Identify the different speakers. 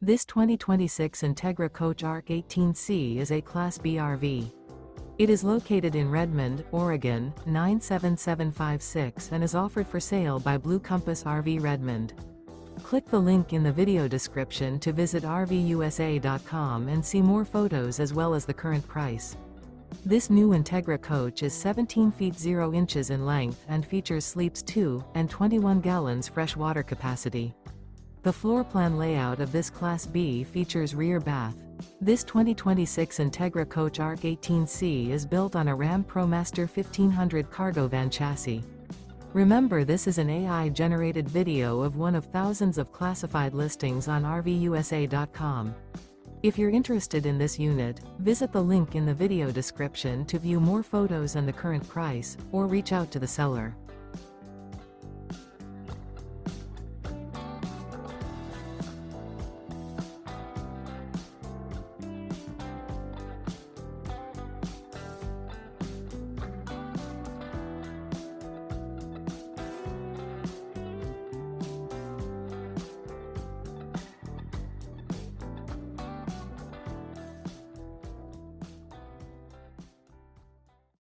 Speaker 1: This 2026 Entegra Coach Arc 18C is a Class B RV. It is located in Redmond, Oregon, 97756 and is offered for sale by Blue Compass RV Redmond. Click the link in the video description to visit RVUSA.com and see more photos as well as the current price. This new Entegra coach is 17 feet 0 inches in length and features sleeps 2 and 21 gallons fresh water capacity. The floor plan layout of this Class B features rear bath. This 2026 Entegra Coach Arc 18C is built on a RAM ProMaster 1500 cargo van chassis. Remember, this is an AI-generated video of one of thousands of classified listings on RVUSA.com. If you're interested in this unit, visit the link in the video description to view more photos and the current price, or reach out to the seller.